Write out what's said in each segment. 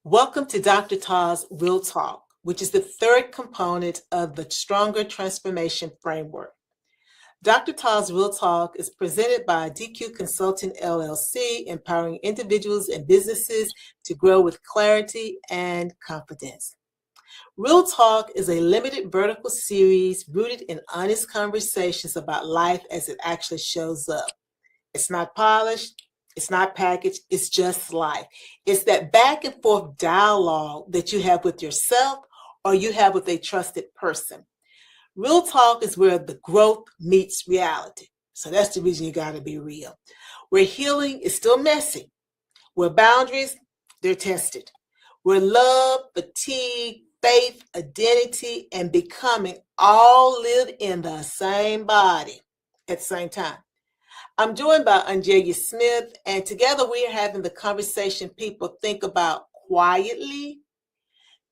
Welcome to Dr. Ta's Real Talk, which is the third component of the Stronger Transformation Framework. Dr. Ta's Real Talk is presented by DQ Consulting LLC, empowering individuals and businesses to grow with clarity and confidence. Real Talk is a limited vertical series rooted in honest conversations about life as it actually shows up. It's not polished. It's not packaged. It's just life. It's that back and forth dialogue that you have with yourself or you have with a trusted person. Real talk is where the growth meets reality. So that's the reason you got to be real. Where healing is still messy. Where boundaries, they're tested. Where love, fatigue, faith, identity, and becoming all live in the same body at the same time. I'm joined by OnJerya Smith, and together we are having the conversation people think about quietly,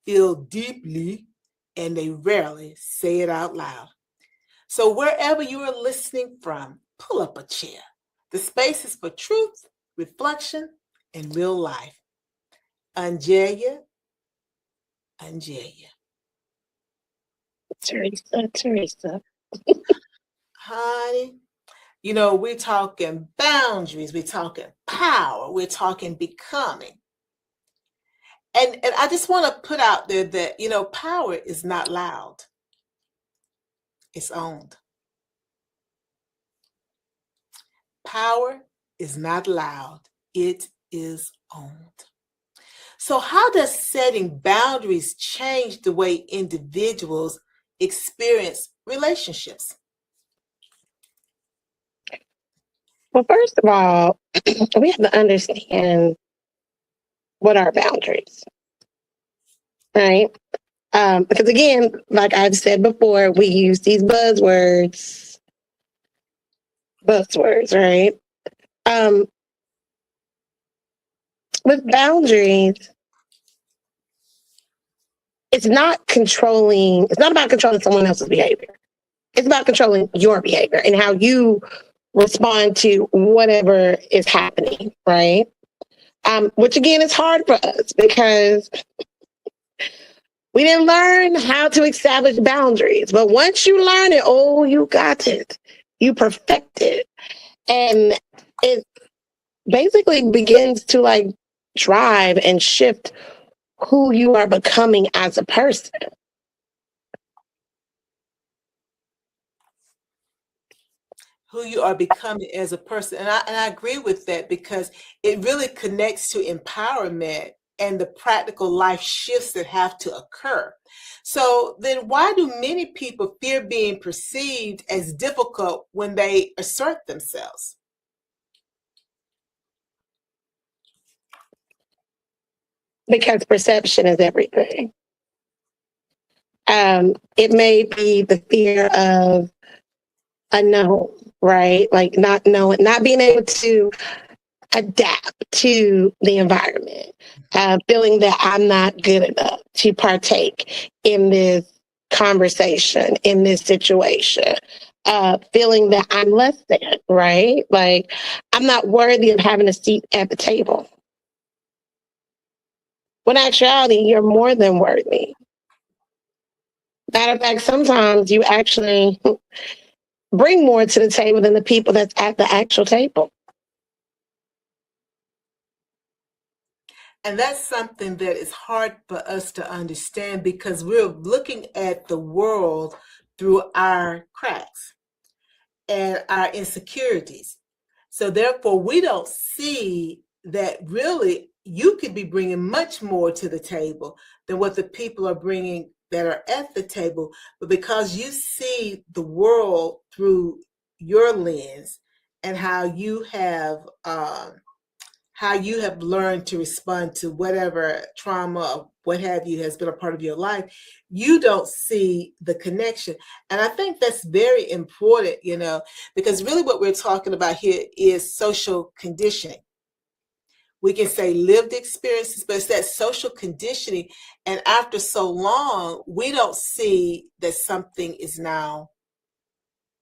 feel deeply, and they rarely say it out loud. So wherever you are listening from, pull up a chair. The space is for truth, reflection, and real life. OnJerya. Teresa. Honey. You know, we're talking boundaries, we're talking power, we're talking becoming. And I just want to put out there that, power is not loud. It's owned. Power is not loud. It is owned. So how does setting boundaries change the way individuals experience relationships? Well, first of all, we have to understand what are boundaries, right? Because again, like I've said before, we use these buzzwords, right? With boundaries, it's not about controlling someone else's behavior. It's about controlling your behavior and how you respond to whatever is happening, right? Which again is hard for us because we didn't learn how to establish boundaries. But once you learn it, you got it. You perfect it. And it basically begins to drive and shift who you are becoming as a person. Who you are becoming as a person. And I agree with that because it really connects to empowerment and the practical life shifts that have to occur. So then why do many people fear being perceived as difficult when they assert themselves? Because perception is everything. It may be the fear of unknown, right? Like not knowing, not being able to adapt to the environment, feeling that I'm not good enough to partake in this conversation, in this situation, feeling that I'm less than, right? Like I'm not worthy of having a seat at the table. When in actuality, you're more than worthy. Matter of fact, sometimes you actually bring more to the table than the people that's at the actual table. And that's something that is hard for us to understand because we're looking at the world through our cracks and our insecurities. So therefore, we don't see that really you could be bringing much more to the table than what the people are bringing that are at the table. But because you see the world through your lens and how you have learned to respond to whatever trauma or what have you has been a part of your life, you don't see the connection. And I think that's very important, because really what we're talking about here is social conditioning. We can say lived experiences, but it's that social conditioning. And after so long, we don't see that something is now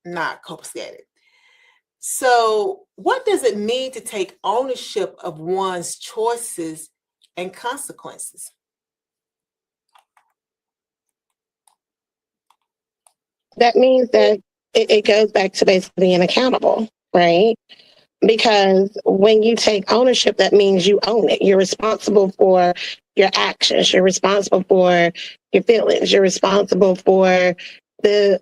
not copacetic. So what does it mean to take ownership of one's choices and consequences. That means that it goes back to basically being accountable, right? Because when you take ownership, that means you own it. You're responsible for your actions. You're responsible for your feelings. You're responsible for the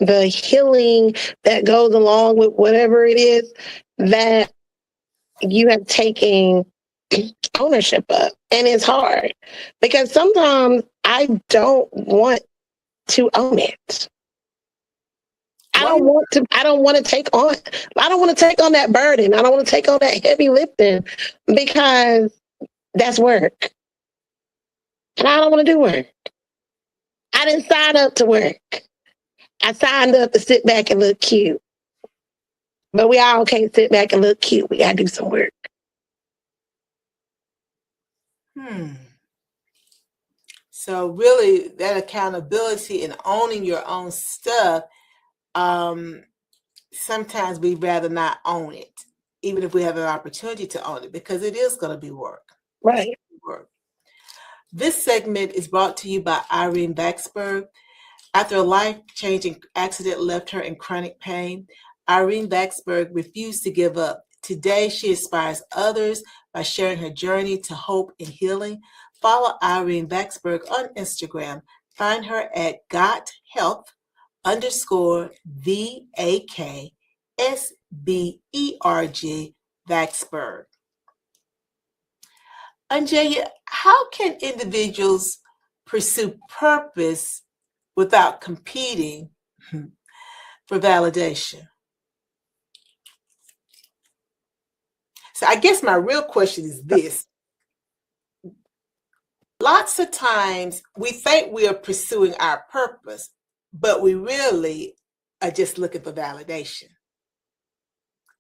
the healing that goes along with whatever it is that you have taken ownership of. And it's hard because sometimes I don't want to own it. I don't want to take on that burden. I don't want to take on that heavy lifting because that's work. And I don't want to do work. I didn't sign up to work. I signed up to sit back and look cute. But we all can't sit back and look cute. We gotta do some work. So really that accountability and owning your own stuff, sometimes we'd rather not own it, even if we have an opportunity to own it, because it is going to be work. Right. This segment is brought to you by Irene Baxberg. After a life-changing accident left her in chronic pain, Irene Baxberg refused to give up. Today, she inspires others by sharing her journey to hope and healing. Follow Irene Baxberg on Instagram. Find her at GotHealth_VAKSBERG Baxberg. OnJerya, how can individuals pursue purpose without competing for validation? So I guess my real question is this. Lots of times we think we are pursuing our purpose, but we really are just looking for validation.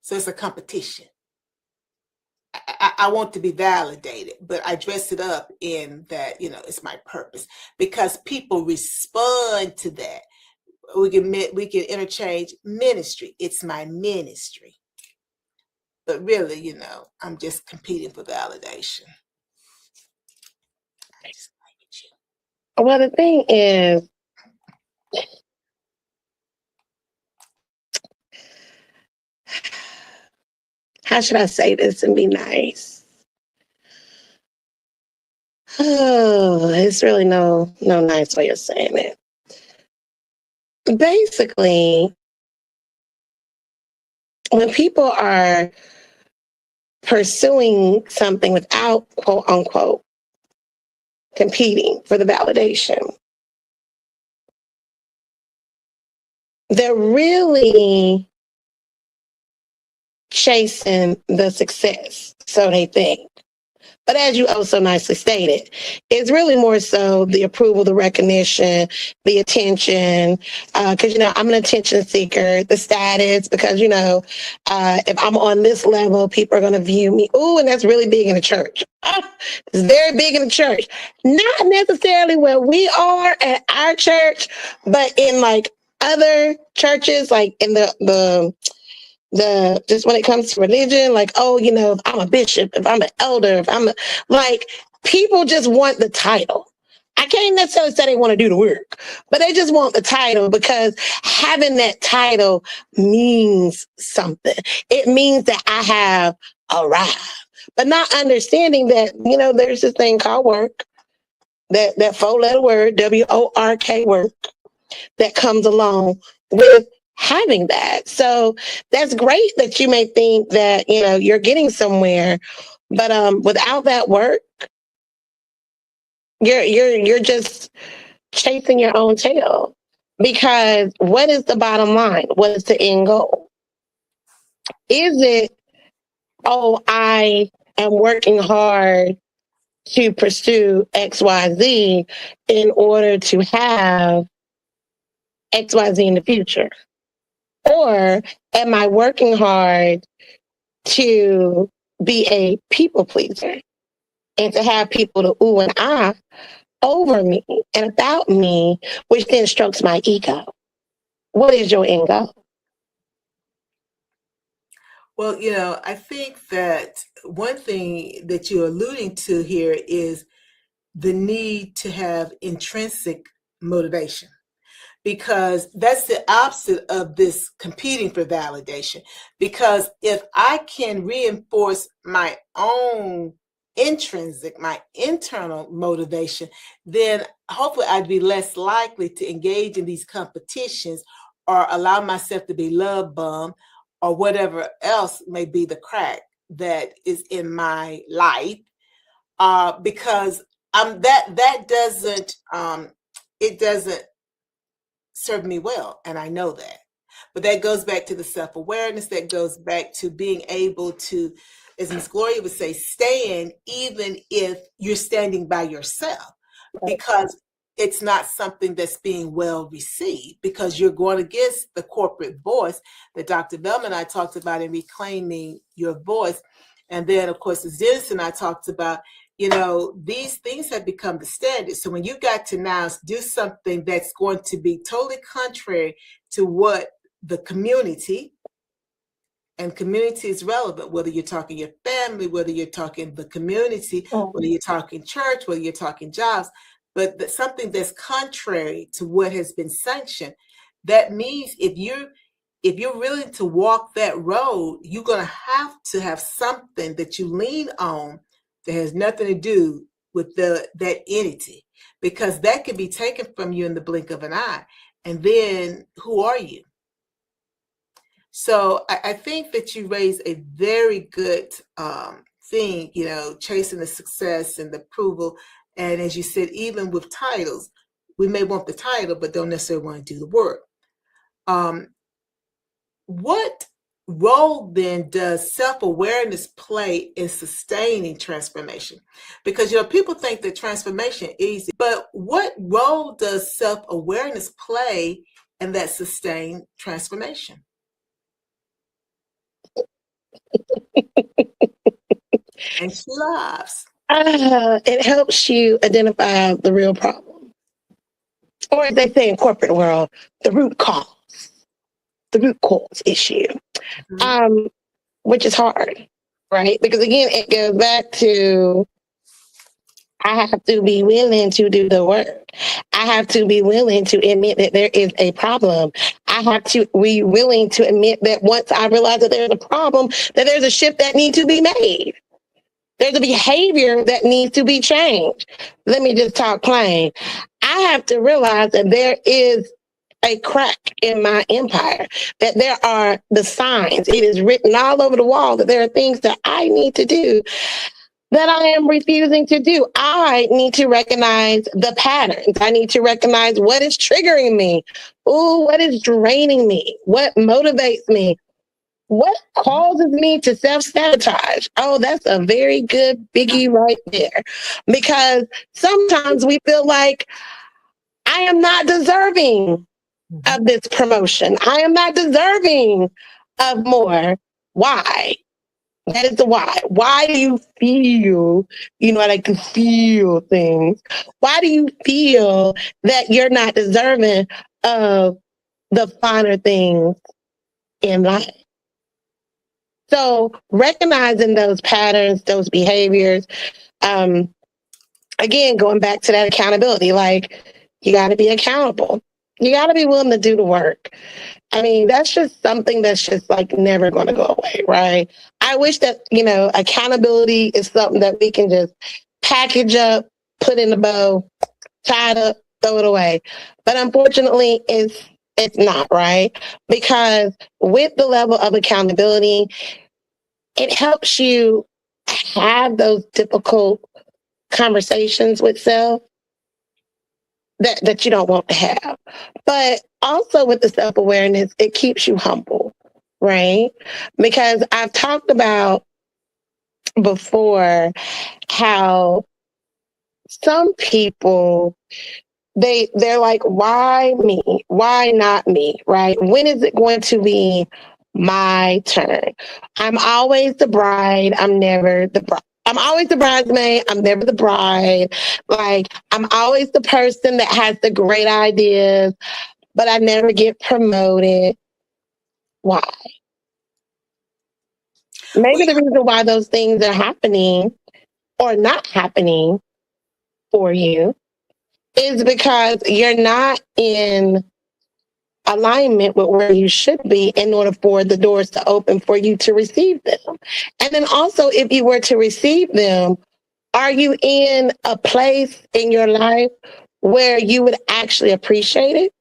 So it's a competition. I want to be validated, but I dress it up in that, it's my purpose because people respond to that. We can interchange ministry. It's my ministry. But really, I'm just competing for validation. Well, the thing is, how should I say this and be nice? Oh, it's really no nice way of saying it. Basically, when people are pursuing something without, quote unquote, competing for the validation, they're really chasing the success, so they think. But as you also nicely stated, it's really more so the approval, the recognition, the attention. Because, I'm an attention seeker, the status, because, if I'm on this level, people are going to view me. Ooh, and that's really big in the church. It's very big in the church. Not necessarily where we are at our church, but in like other churches, like in the just when it comes to religion, like, if I'm a bishop, if I'm an elder, people just want the title. I can't necessarily say they want to do the work, but they just want the title because having that title means something. It means that I have arrived, but not understanding that, there's this thing called work, that 4-letter word, WORK work, that comes along with having that. So that's great that you may think that, you're getting somewhere, but without that work, you're just chasing your own tail. Because what is the bottom line? What is the end goal? Is it, I am working hard to pursue XYZ in order to have XYZ in the future? Or am I working hard to be a people pleaser and to have people to ooh and ah over me and about me, which then strokes my ego? What is your end goal? Well, I think that one thing that you're alluding to here is the need to have intrinsic motivation, because that's the opposite of this competing for validation. Because if I can reinforce my own intrinsic, my internal motivation, then hopefully I'd be less likely to engage in these competitions or allow myself to be love bombed or whatever else may be the crack that is in my life. Because that doesn't it doesn't serve me well, and I know that. But that goes back to the self-awareness, that goes back to being able to, as Miss Gloria would say, stand even if you're standing by yourself, because it's not something that's being well received, because you're going against the corporate voice that Dr. Velma and I talked about in reclaiming your voice. And then, of course, as Dennis and I talked about, these things have become the standard. So when you got to now do something that's going to be totally contrary to what the community, and community is relevant, whether you're talking your family, whether you're talking the community, whether you're talking church, whether you're talking jobs, but something that's contrary to what has been sanctioned, that means if you're willing to walk that road, you're going to have something that you lean on that has nothing to do with that entity, because that can be taken from you in the blink of an eye. And then who are you? So I think that you raise a very good thing, chasing the success and the approval. And as you said, even with titles, we may want the title, but don't necessarily want to do the work. What role then does self-awareness play in sustaining transformation? Because people think that transformation is easy, but what role does self-awareness play in that sustained transformation? And she laughs. It helps you identify the real problem, or as they say in corporate world, the root cause issue. Which is hard, right? Because again, it goes back to, I have to be willing to do the work. I have to be willing to admit that there is a problem. I have to be willing to admit that once I realize that there's a problem, that there's a shift that needs to be made. There's a behavior that needs to be changed. Let me just talk plain. I have to realize that there is a crack in my empire, that there are the signs. It is written all over the wall that there are things that I need to do that I am refusing to do. I need to recognize the patterns. I need to recognize what is triggering me. Ooh, what is draining me? What motivates me? What causes me to self-sabotage? Oh, that's a very good biggie right there. Because sometimes we feel like I am not deserving of this promotion. I am not deserving of more. Why? That is the why. Why do you feel, I like to feel things. Why do you feel that you're not deserving of the finer things in life? So recognizing those patterns, those behaviors, again, going back to that accountability, like you got to be accountable. You got to be willing to do the work. I mean, that's just something that's just like never going to go away, right? I wish that, accountability is something that we can just package up, put in a bow, tie it up, throw it away. But unfortunately, it's not, right? Because with the level of accountability, it helps you have those difficult conversations with self that you don't want to have. But also with the self-awareness, it keeps you humble, right? Because I've talked about before how some people, they're like, why me? Why not me? Right? When is it going to be my turn? I'm always the bride. I'm never the bride. I'm always the bridesmaid. I'm never the bride. Like, I'm always the person that has the great ideas, but I never get promoted. Why? Maybe the reason why those things are happening or not happening for you is because you're not in alignment with where you should be in order for the doors to open for you to receive them. And then also, if you were to receive them, are you in a place in your life where you would actually appreciate it?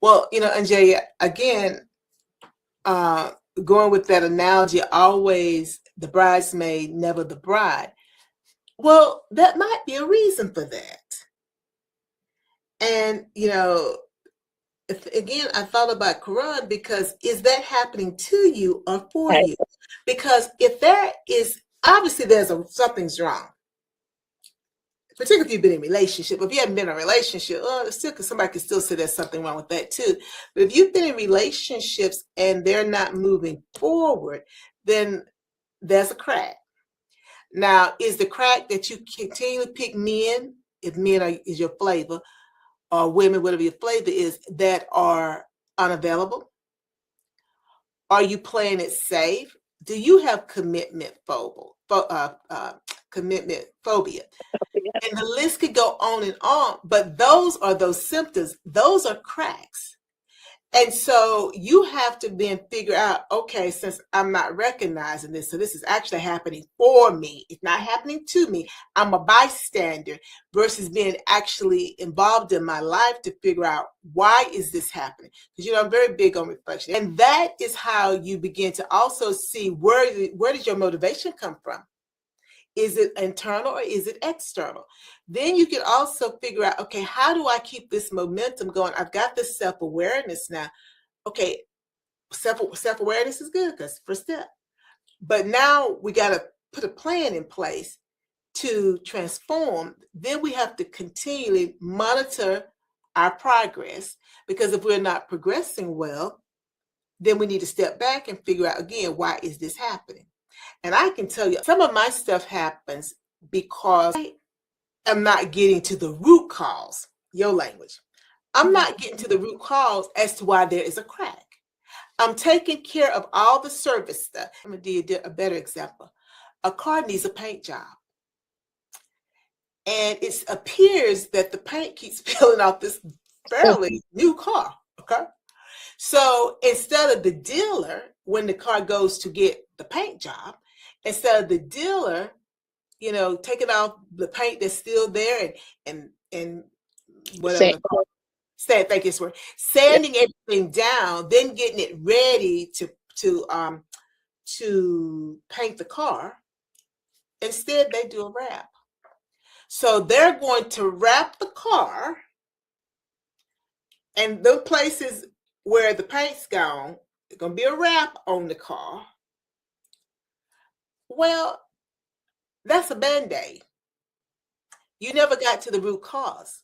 Well, AnJerya, again, going with that analogy, always the bridesmaid, never the bride. Well, that might be a reason for that. And, again, I thought about Quran, because is that happening to you or for Right. you? Because if there is, obviously something's wrong. Particularly if you've been in a relationship. If you haven't been in a relationship, somebody can still say there's something wrong with that too. But if you've been in relationships and they're not moving forward, then there's a crack. Now, is the crack that you continue to pick men, if men is your flavor, or women, whatever your flavor is, that are unavailable? Are you playing it safe? Do you have commitment phobia? Commitment phobia? And the list could go on, but those are those symptoms. Those are cracks. And so you have to then figure out, okay, since I'm not recognizing this, so this is actually happening for me. It's not happening to me. I'm a bystander versus being actually involved in my life to figure out, why is this happening? Because, I'm very big on reflection. And that is how you begin to also see where does your motivation come from? Is it internal or is it external? Then you can also figure out, okay, how do I keep this momentum going? I've got this self-awareness now. Okay, self-awareness is good because first step. But now we got to put a plan in place to transform. Then we have to continually monitor our progress, because if we're not progressing well, then we need to step back and figure out again, why is this happening? And I can tell you, some of my stuff happens because I am not getting to the root cause, your language. I'm not getting to the root cause as to why there is a crack. I'm taking care of all the service stuff. I'm going to do a better example. A car needs a paint job. And it appears that the paint keeps peeling off this fairly new car, okay? So instead of the dealer, when the car goes to get the paint job, instead of the dealer, taking off the paint that's still there and whatever, thank you, sanding everything down, then getting it ready to paint the car. Instead, they do a wrap. So they're going to wrap the car, and the places where the paint's gone, there's going to be a wrap on the car. Well, that's a Band-Aid. You never got to the root cause.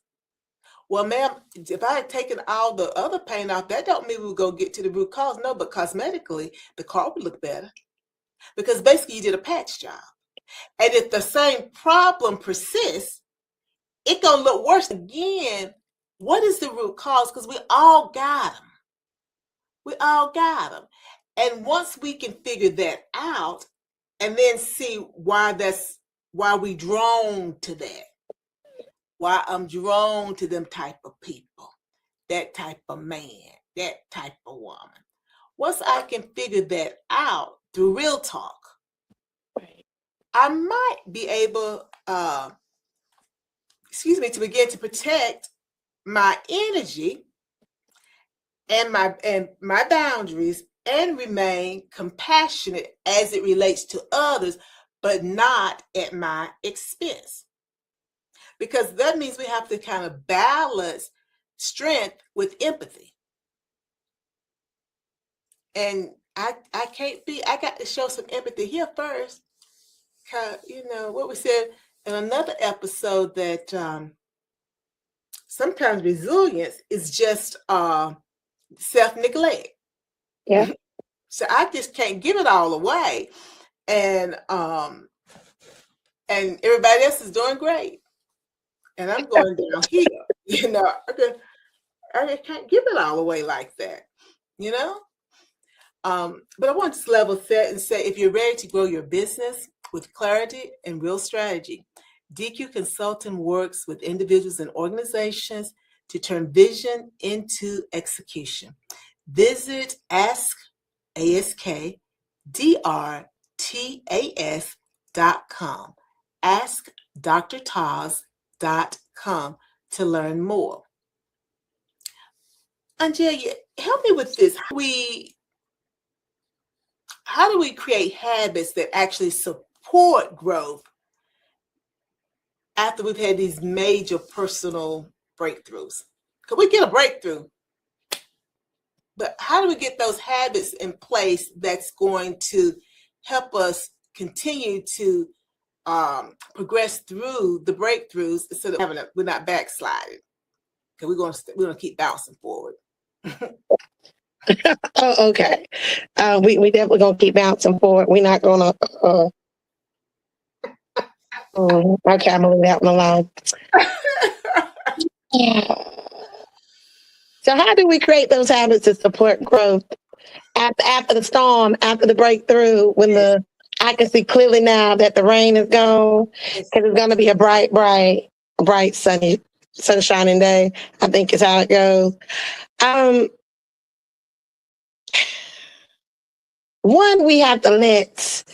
Well, ma'am, if I had taken all the other paint off, that don't mean we would go get to the root cause. No, but cosmetically, the car would look better, because basically you did a patch job. And if the same problem persists, it's going to look worse again. What is the root cause? Because we all got them. We all got them. And once we can figure that out and then see why we drawn to that, why I'm drawn to them type of people, that type of man, that type of woman. Once I can figure that out through real talk, I might be able, to begin to protect my energy and my boundaries, and remain compassionate as it relates to others, but not at my expense. Because that means we have to kind of balance strength with empathy. And I got to show some empathy here first. Because, what we said in another episode, that sometimes resilience is just self-neglect. Yeah. So I just can't give it all away. And everybody else is doing great. And I'm going down here. I just can't give it all away like that. But I want to level set and say if you're ready to grow your business with clarity and real strategy, DQ Consulting works with individuals and organizations to turn vision into execution. Visit askdrtas.com, askdrtas.com to learn more. OnJerya, help me with this. How do we create habits that actually support growth after we've had these major personal breakthroughs? Because we get a breakthrough, but how do we get those habits in place that's going to help us continue to progress through the breakthroughs so that we're not backsliding? Because we're gonna keep bouncing forward. Oh, okay. We definitely gonna keep bouncing forward. We're not gonna. Okay, I'm gonna leave that one alone. So, how do we create those habits to support growth after the storm, after the breakthrough, when I can see clearly now that the rain is gone, because it's gonna be a bright, sunny, sunshining day. I think is how it goes. One, we have to let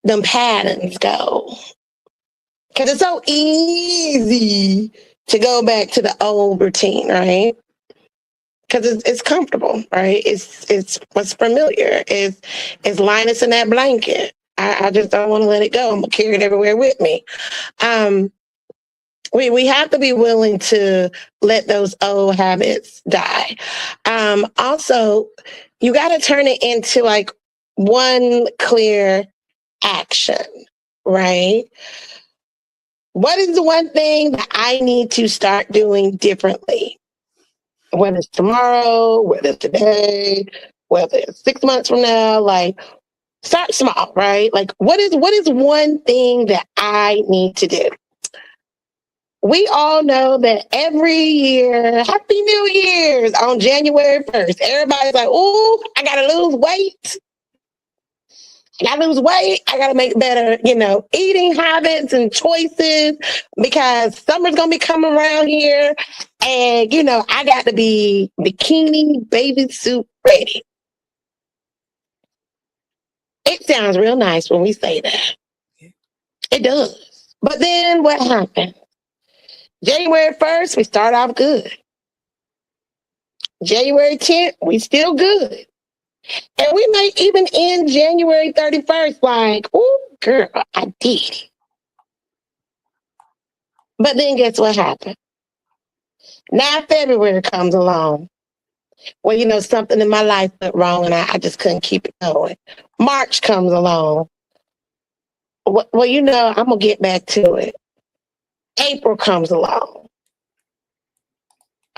them patterns go. Because it's so easy to go back to the old routine, right? Because it's comfortable, right? It's what's familiar. It's Linus in that blanket. I just don't want to let it go. I'm gonna carry it everywhere with me. We have to be willing to let those old habits die. Also, you got to turn it into like one clear action, right? What is the one thing that I need to start doing differently? Whether it's tomorrow, whether it's today, whether it's 6 months from now, like start small, right? Like what is one thing that I need to do? We all know that every year, Happy New Year's on January 1st, everybody's like, oh, I got to lose weight. I got to make better, eating habits and choices because summer's going to be coming around here. And, I got to be bikini baby suit ready. It sounds real nice when we say that. It does. But then what happened? January 1st, we start off good. January 10th, we still good. And we may even end January 31st like, oh, girl, I did it. But then guess what happened? Now February comes along. Well, something in my life went wrong and I just couldn't keep it going. March comes along. Well, I'm going to get back to it. April comes along.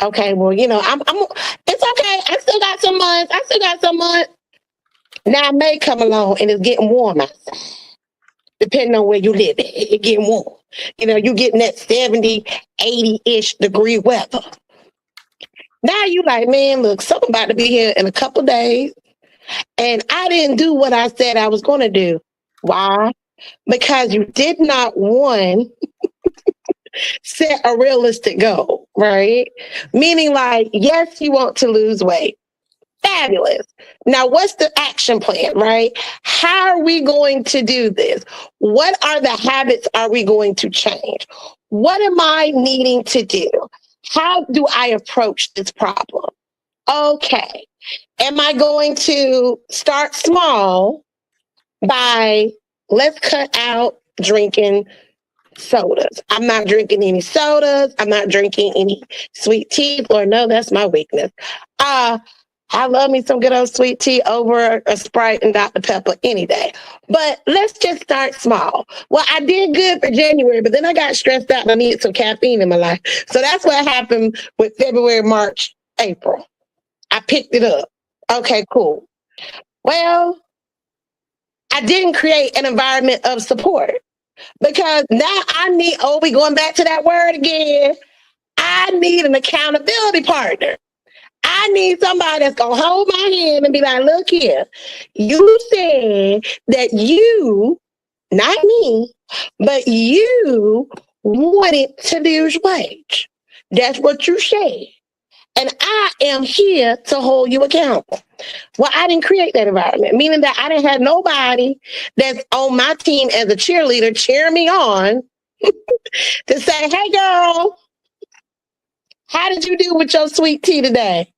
Okay, well, it's okay. I still got some months. Now May come along and it's getting warm outside. Depending on where you live, it's getting warm. You getting that 70, 80-ish degree weather. Now you like, man, look, something about to be here in a couple of days. And I didn't do what I said I was going to do. Why? Because you did not, one, set a realistic goal, right? Meaning like, yes, you want to lose weight. Fabulous. Now, what's the action plan, right? How are we going to do this? What are the habits are we going to change? What am I needing to do? How do I approach this problem? Okay. Am I going to start small by let's cut out drinking sodas? I'm not drinking any sodas. I'm not drinking any sweet tea. Lord, no, that's my weakness. I love me some good old sweet tea over a Sprite and Dr. Pepper any day. But let's just start small. Well, I did good for January, but then I got stressed out and I needed some caffeine in my life. So that's what happened with February, March, April. I picked it up. Okay, cool. Well, I didn't create an environment of support because now we going back to that word again. I need an accountability partner. I need somebody that's going to hold my hand and be like, look here, you said that you, not me, but you wanted to lose weight. That's what you said. And I am here to hold you accountable. Well, I didn't create that environment, meaning that I didn't have nobody that's on my team as a cheerleader cheer me on to say, hey, girl, how did you do with your sweet tea today?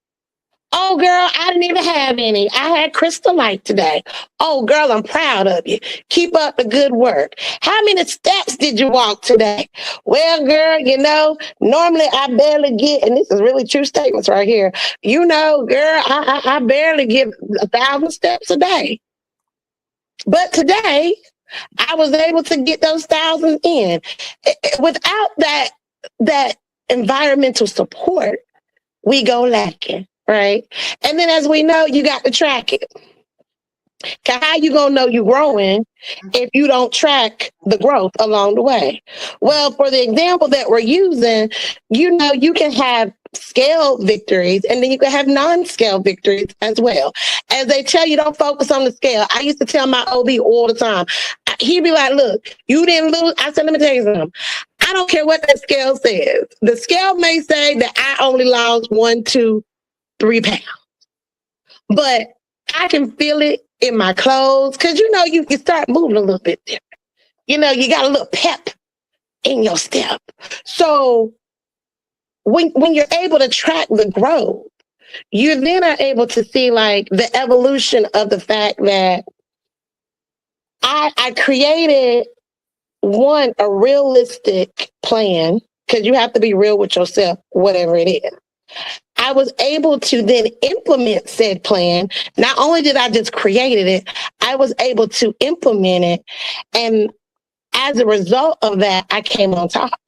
Oh, girl, I didn't even have any. I had Crystal Light today. Oh, girl, I'm proud of you. Keep up the good work. How many steps did you walk today? Well, girl, normally I barely get, and this is really true statements right here. Girl, I barely get 1,000 steps a day. But today, I was able to get those 1,000 in. Without that environmental support, we go lacking, right? And then as we know, you got to track it. How you gonna know you're growing if you don't track the growth along the way? Well, for the example that we're using, you can have scale victories and then you can have non-scale victories as well. As they tell you, don't focus on the scale. I used to tell my OB all the time. He'd be like, look, you didn't lose. I said, let me tell you something. I don't care what that scale says. The scale may say that I only lost 1, 2, 3 pounds, but I can feel it in my clothes because you start moving a little bit different. You got a little pep in your step. So when you're able to track the growth, you then are able to see like the evolution of the fact that I created a realistic plan, because you have to be real with yourself, whatever it is. I was able to then implement said plan. Not only did I just created it, I was able to implement it. And as a result of that, I came on top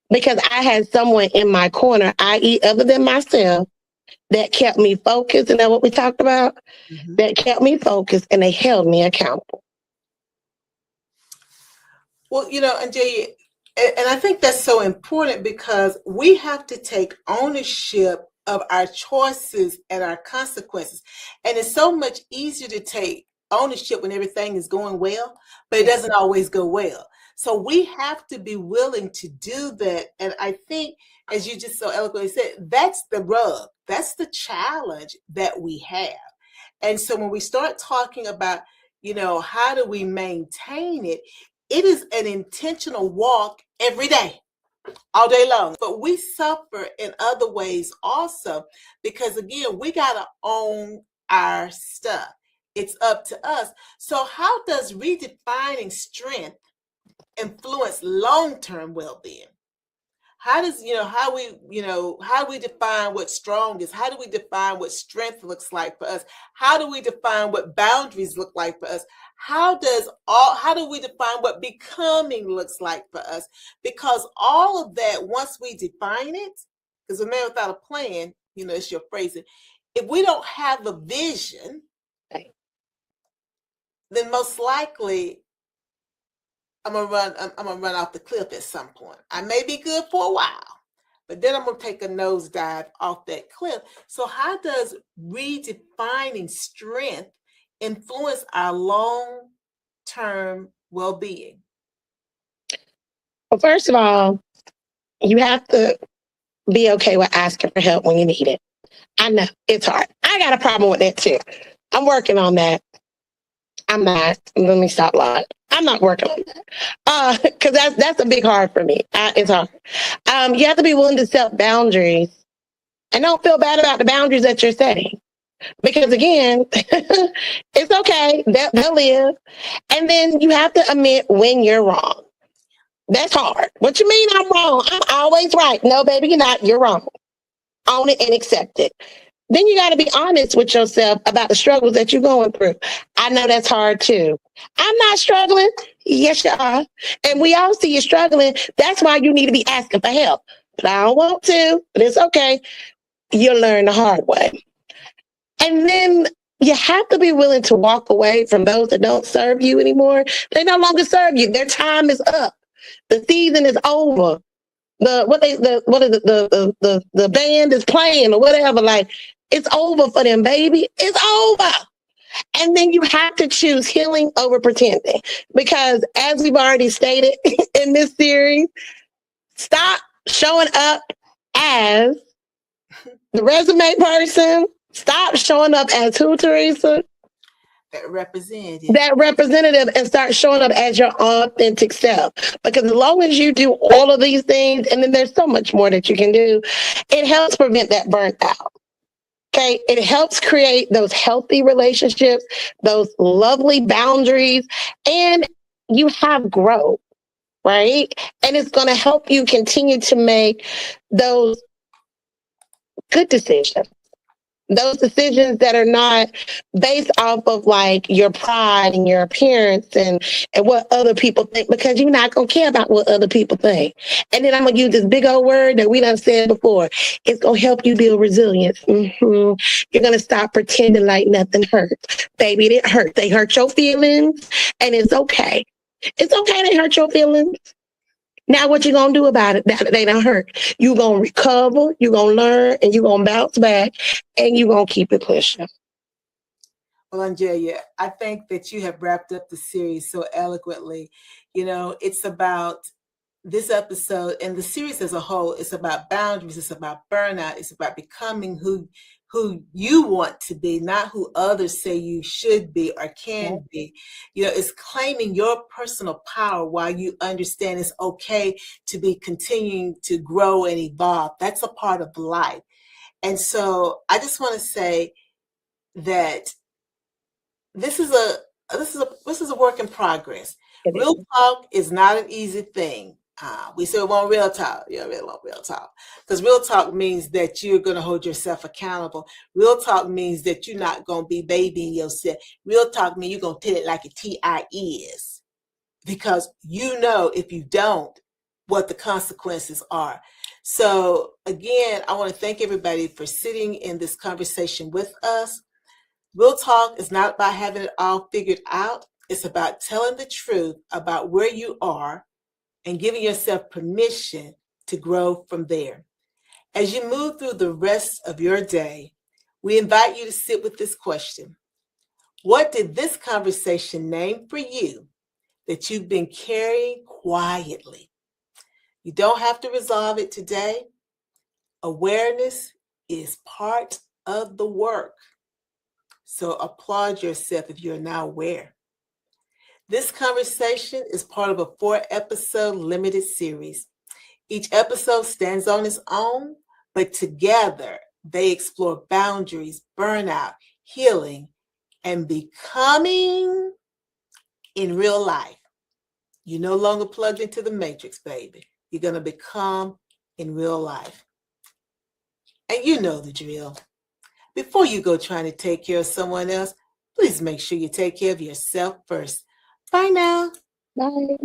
because I had someone in my corner, i.e. other than myself, that kept me focused. And that's what we talked about. Mm-hmm. That kept me focused and they held me accountable. Well, OnJerya, and I think that's so important because we have to take ownership of our choices and our consequences. And it's so much easier to take ownership when everything is going well, but it doesn't always go well. So we have to be willing to do that. And I think, as you just so eloquently said, that's the rub. That's the challenge that we have. And so when we start talking about, how do we maintain it? It is an intentional walk every day, all day long. But we suffer in other ways also because, again, we got to own our stuff. It's up to us. So how does redefining strength influence long-term well-being? How does, how do we define what strong is? How do we define what strength looks like for us? How do we define what boundaries look like for us? How do we define what becoming looks like for us? Because all of that, once we define it, because a man without a plan, it's your phrasing. If we don't have a vision, then most likely I'm gonna run off the cliff at some point. I may be good for a while, but then I'm gonna take a nosedive off that cliff. So how does redefining strength influence our long-term well-being? Well, first of all, you have to be okay with asking for help when you need it. I know it's hard. I got a problem with that too. I'm working on that. I'm not. Let me stop lying. I'm not working on that because that's a big hard for me. It's hard. You have to be willing to set boundaries and don't feel bad about the boundaries that you're setting. Because again, it's okay. They'll live. And then you have to admit when you're wrong. That's hard. What you mean I'm wrong? I'm always right. No, baby, you're not. You're wrong. Own it and accept it. Then you got to be honest with yourself about the struggles that you're going through. I know that's hard too. I'm not struggling. Yes, you are. And we all see you struggling. That's why you need to be asking for help. But I don't want to, but it's okay. You'll learn the hard way. And then you have to be willing to walk away from those that don't serve you anymore. They no longer serve you. Their time is up. The season is over. The band is playing or whatever. Like, It's over for them, baby. It's over. And then you have to choose healing over pretending. Because as we've already stated in this series, stop showing up as the resume person. Stop showing up as who, Teresa? That representative. That representative, and start showing up as your authentic self. Because as long as you do all of these things, and then there's so much more that you can do, it helps prevent that burnt out. Okay, it helps create those healthy relationships, those lovely boundaries, and you have growth, right? And it's going to help you continue to make those good decisions. Those decisions that are not based off of like your pride and your appearance and what other people think, because you're not going to care about what other people think. And then I'm going to use this big old word that we done said before. It's going to help you build resilience. Mm-hmm. You're going to stop pretending like nothing hurts. Baby, it didn't hurt. They hurt your feelings, and it's okay. It's okay they hurt your feelings. Now what you gonna do about it? They don't hurt. You gonna recover, you gonna learn, and you gonna bounce back, and you gonna keep it pushing. Well, OnJerya, I think that you have wrapped up the series so eloquently. You know, it's about this episode and the series as a whole. It's about boundaries. It's about burnout. It's about becoming who you want to be, not who others say you should be or can be. You know, it's claiming your personal power while you understand it's okay to be continuing to grow and evolve. That's a part of life. And so I just want to say that this is a work in progress. Real talk is not an easy thing. We say we want real talk. Yeah, we want real talk. Because real talk means that you're going to hold yourself accountable. Real talk means that you're not going to be babying yourself. Real talk means you're going to tell it like a TI is. Because you know if you don't, what the consequences are. So again, I want to thank everybody for sitting in this conversation with us. Real talk is not about having it all figured out. It's about telling the truth about where you are and giving yourself permission to grow from there. As you move through the rest of your day, we invite you to sit with this question. What did this conversation name for you that you've been carrying quietly? You don't have to resolve it today. Awareness is part of the work. So applaud yourself if you're now aware. This conversation is part of a 4-episode limited series. Each episode stands on its own, but together they explore boundaries, burnout, healing, and becoming in real life. You're no longer plugged into the matrix, baby. You're going to become in real life. And you know the drill. Before you go trying to take care of someone else, please make sure you take care of yourself first. Bye now. Bye.